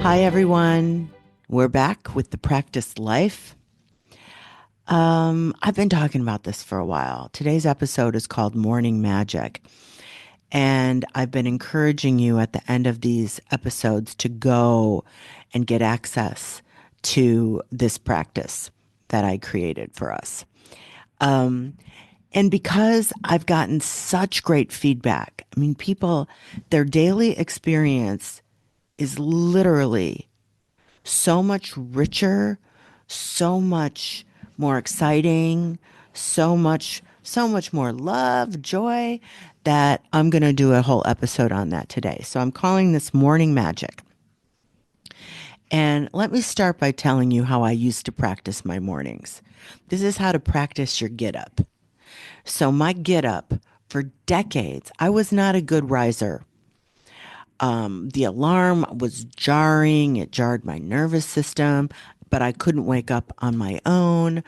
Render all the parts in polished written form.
Hi, everyone. We're back with the practice life. I've been talking about this for a while. Today's episode is called Morning Magic. And I've been encouraging you at the end of these episodes to go and get access to this practice that I created for us. Um, and because I've gotten such great feedback, I mean, people, their daily experience is literally so much richer, so much more exciting, so much more love, joy that I'm going to do a whole episode on that today. So I'm calling this Morning Magic. And let me start by telling you how I used to practice my mornings. This is how to practice your get up. So my get up for decades, I was not a good riser. The alarm was jarring. It jarred my nervous system, but I couldn't wake up on my own.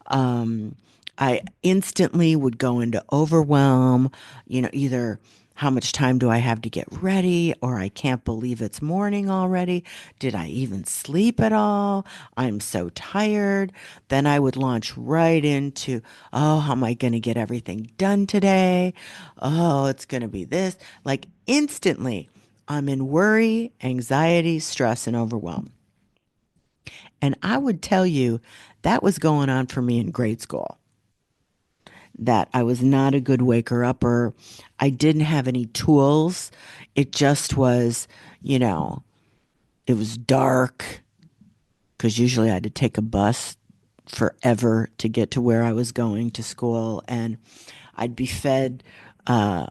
Um, I instantly would go into overwhelm, either how much time do I have to get ready, or I can't believe it's morning already. Did I even sleep at all? I'm so tired. Then I would launch right into, oh, how am I going to get everything done today? Oh, it's going to be this. Like instantly. I'm in worry, anxiety, stress, and overwhelm. And I would tell you that was going on for me in grade school, that I was not a good waker upper. I didn't have any tools. It just was, you know, it was dark because usually I had to take a bus forever to get to where I was going to school. And I'd be fed,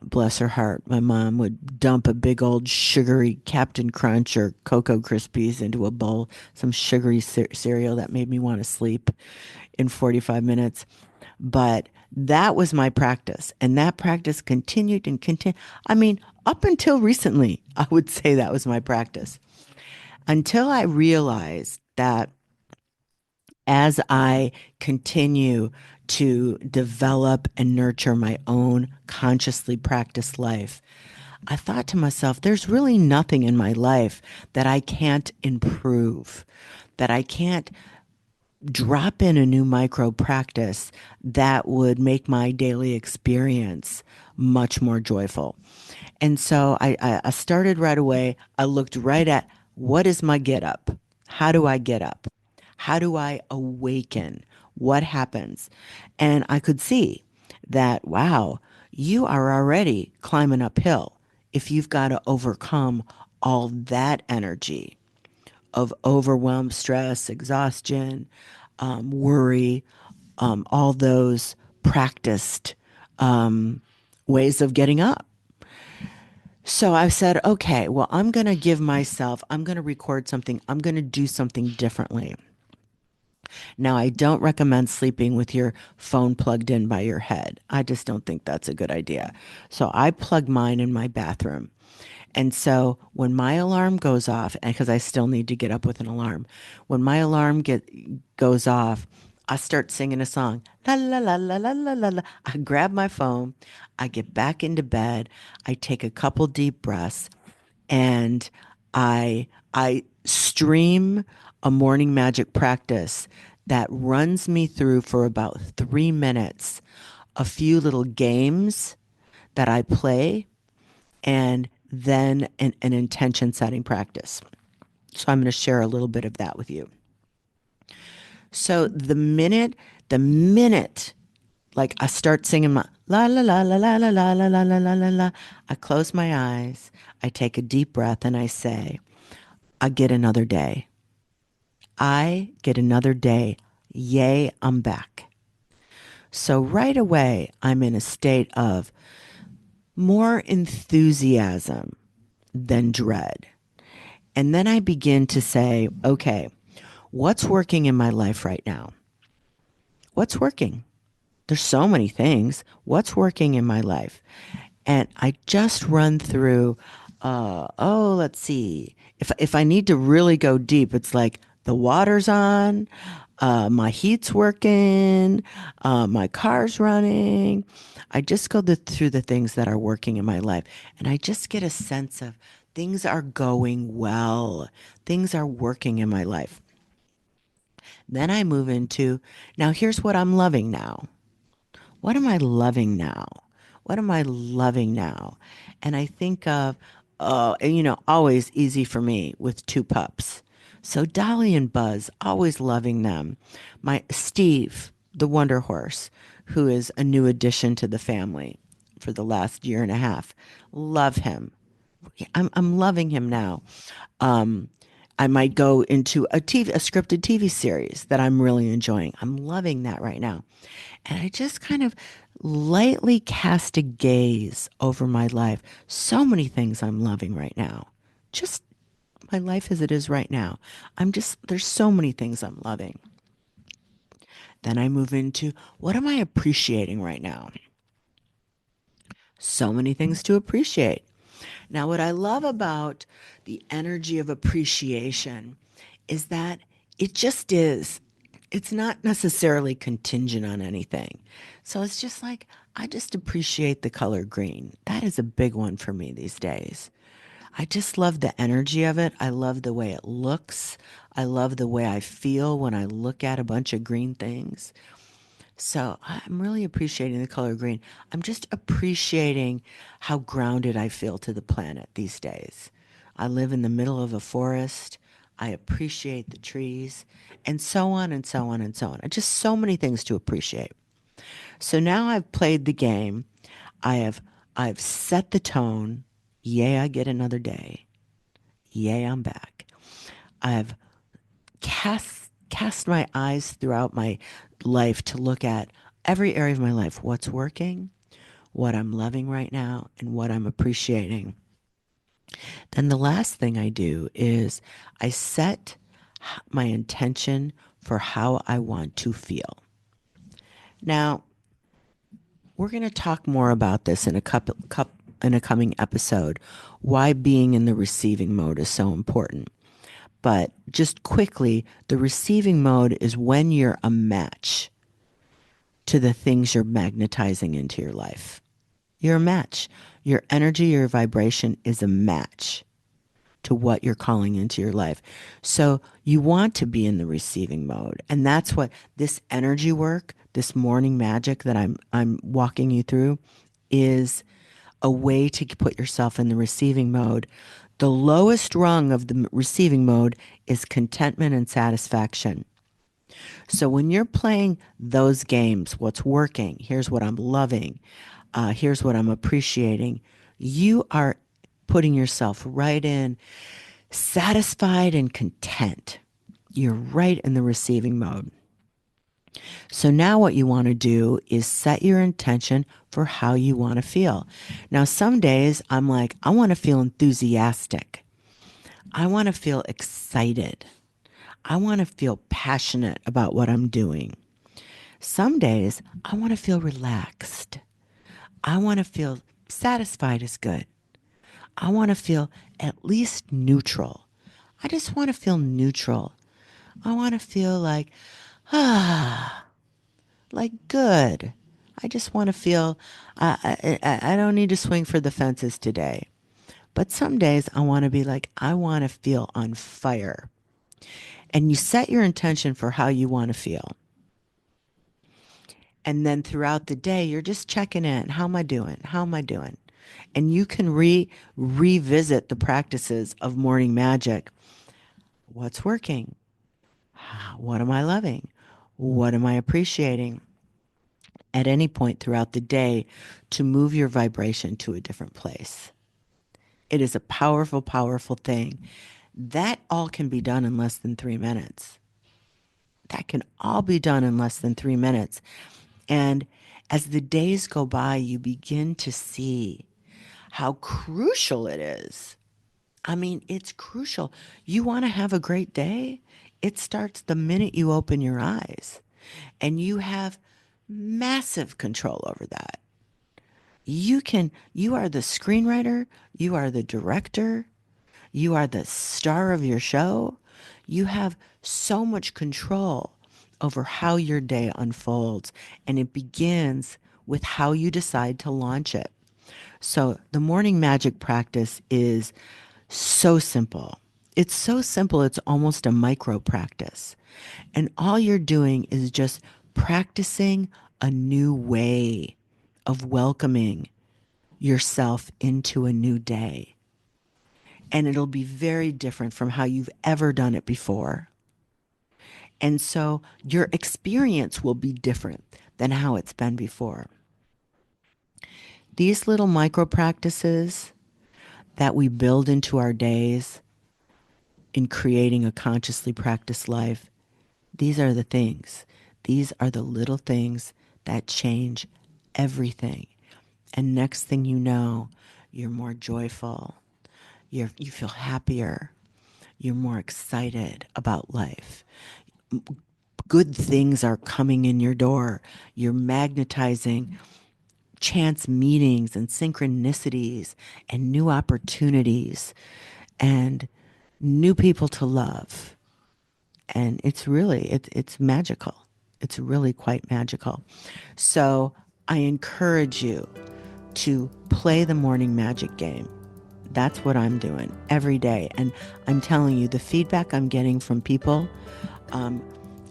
bless her heart, my mom would dump a big old sugary Captain Crunch or Cocoa Krispies into a bowl, some sugary cereal that made me want to sleep in 45 minutes. But that was my practice. And that practice continued and continued. I mean, up until recently, I would say that was my practice until I realized that as I continue to develop and nurture my own consciously practiced life, I thought to myself, there's really nothing in my life that I can't improve, that I can't drop in a new micro practice that would make my daily experience much more joyful. And so I started right away. I looked right at what is my get up? How do I get up? How do I awaken? What happens? And I could see that, wow, you are already climbing uphill if you've got to overcome all that energy of overwhelm, stress, exhaustion, worry, all those practiced ways of getting up. So I said, okay, well, I'm going to record something, I'm going to do something differently. Now, I don't recommend sleeping with your phone plugged in by your head. I just don't think that's a good idea. So I plug mine in my bathroom. And so when my alarm goes off, and because I still need to get up with an alarm, when my goes off, I start singing a song. La la la la la la la la. I grab my phone, I get back into bed, I take a couple deep breaths, and I stream a morning magic practice that runs me through for about 3 minutes, a few little games that I play, and then an intention setting practice. So I'm going to share a little bit of that with you. So the minute, like I start singing my la la la la la la la la la la la la la, I close my eyes, I take a deep breath, and I say, I get another day. I get another day. Yay, I'm back. So right away, I'm in a state of more enthusiasm than dread. And then I begin to say, okay, what's working in my life right now? What's working? There's so many things. What's working in my life? And I just run through, let's see. If I need to really go deep, it's like the water's on, my heat's working, my car's running. I just go through the things that are working in my life. And I just get a sense of things are going well. Things are working in my life. Then I move into, now here's what I'm loving now. What am I loving now? What am I loving now? And I think of, always easy for me with two pups. So Dolly and Buzz, always loving them. My Steve, the Wonder Horse, who is a new addition to the family for the last year and a half. Love him. I'm loving him now. Um, I might go into a scripted TV series that I'm really enjoying. I'm loving that right now. And I just kind of lightly cast a gaze over my life. So many things I'm loving right now. Just my life as it is right now. There's so many things I'm loving. Then I move into what am I appreciating right now? So many things to appreciate. Now, what I love about the energy of appreciation is that it just is. It's not necessarily contingent on anything. So it's just like, I just appreciate the color green. That is a big one for me these days. I just love the energy of it. I love the way it looks. I love the way I feel when I look at a bunch of green things. So I'm really appreciating the color green. I'm just appreciating how grounded I feel to the planet these days. I live in the middle of a forest. I appreciate the trees and so on and so on and so on. Just so many things to appreciate. So now I've played the game. I have I've set the tone. Yay, I get another day. Yay, I'm back. I've cast my eyes throughout my life to look at every area of my life, what's working, what I'm loving right now, and what I'm appreciating. Then the last thing I do is I set my intention for how I want to feel. Now, we're going to talk more about this in in a coming episode, why being in the receiving mode is so important. But just quickly, the receiving mode is when you're a match to the things you're magnetizing into your life. You're a match. Your energy, your vibration is a match to what you're calling into your life. So you want to be in the receiving mode. And that's what this energy work, this morning magic that I'm walking you through is a way to put yourself in the receiving mode. The lowest rung of the receiving mode is contentment and satisfaction. So when you're playing those games, what's working, here's what I'm loving, here's what I'm appreciating, you are putting yourself right in satisfied and content. You're right in the receiving mode. So now what you want to do is set your intention for how you want to feel. Now, some days I'm like, I want to feel enthusiastic. I want to feel excited. I want to feel passionate about what I'm doing. Some days I want to feel relaxed. I want to feel satisfied is good. I want to feel at least neutral. I just want to feel neutral. I want to feel like good. I just want to feel, I don't need to swing for the fences today. But some days I want to be like, I want to feel on fire. And you set your intention for how you want to feel. And then throughout the day, you're just checking in. How am I doing? How am I doing? And you can revisit the practices of morning magic. What's working? What am I loving? What am I appreciating? At any point throughout the day to move your vibration to a different place. It is a powerful, powerful thing. That all can be done in less than 3 minutes. That can all be done in less than 3 minutes. And as the days go by, you begin to see how crucial it is. I mean, it's crucial. You want to have a great day? It starts the minute you open your eyes. And you have massive control over that. You are the screenwriter, you are the director, you are the star of your show. You have so much control over how your day unfolds, and it begins with how you decide to launch it. So the morning magic practice is So simple. It's so simple, it's almost a micro practice. And all you're doing is just practicing a new way of welcoming yourself into a new day. And it'll be very different from how you've ever done it before. And so your experience will be different than how it's been before. These little micro practices that we build into our days in creating a consciously practiced life, these are the things. These are the little things that change everything. And next thing you know, you're more joyful. You feel happier. You're more excited about life. Good things are coming in your door. You're magnetizing chance meetings and synchronicities and new opportunities and new people to love. And it's magical. It's really quite magical. So I encourage you to play the morning magic game. That's what I'm doing every day. And I'm telling you, the feedback I'm getting from people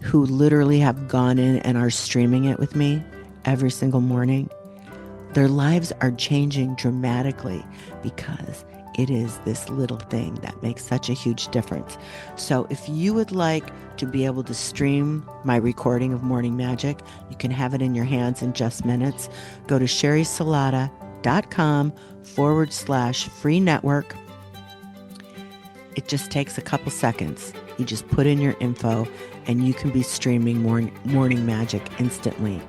who literally have gone in and are streaming it with me every single morning, their lives are changing dramatically because it is this little thing that makes such a huge difference. So if you would like to be able to stream my recording of Morning Magic, you can have it in your hands in just minutes. Go to sherrysalata.com/free network. It just takes a couple seconds. You just put in your info and you can be streaming Morning Magic instantly.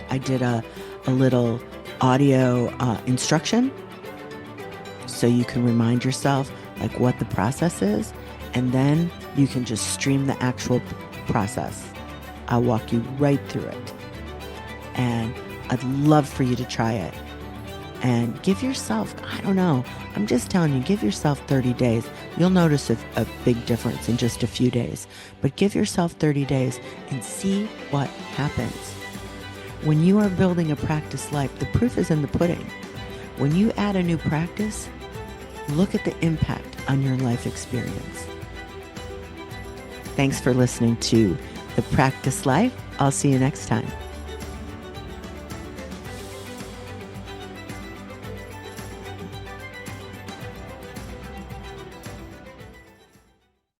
I did a little audio instruction so you can remind yourself like what the process is, and then you can just stream the actual process. I'll walk you right through it, and I'd love for you to try it. And give yourself, I don't know, I'm just telling you, give yourself 30 days. You'll notice a big difference in just a few days, but give yourself 30 days and see what happens. When you are building a practice life, the proof is in the pudding. When you add a new practice, look at the impact on your life experience. Thanks for listening to The Practice Life. I'll see you next time.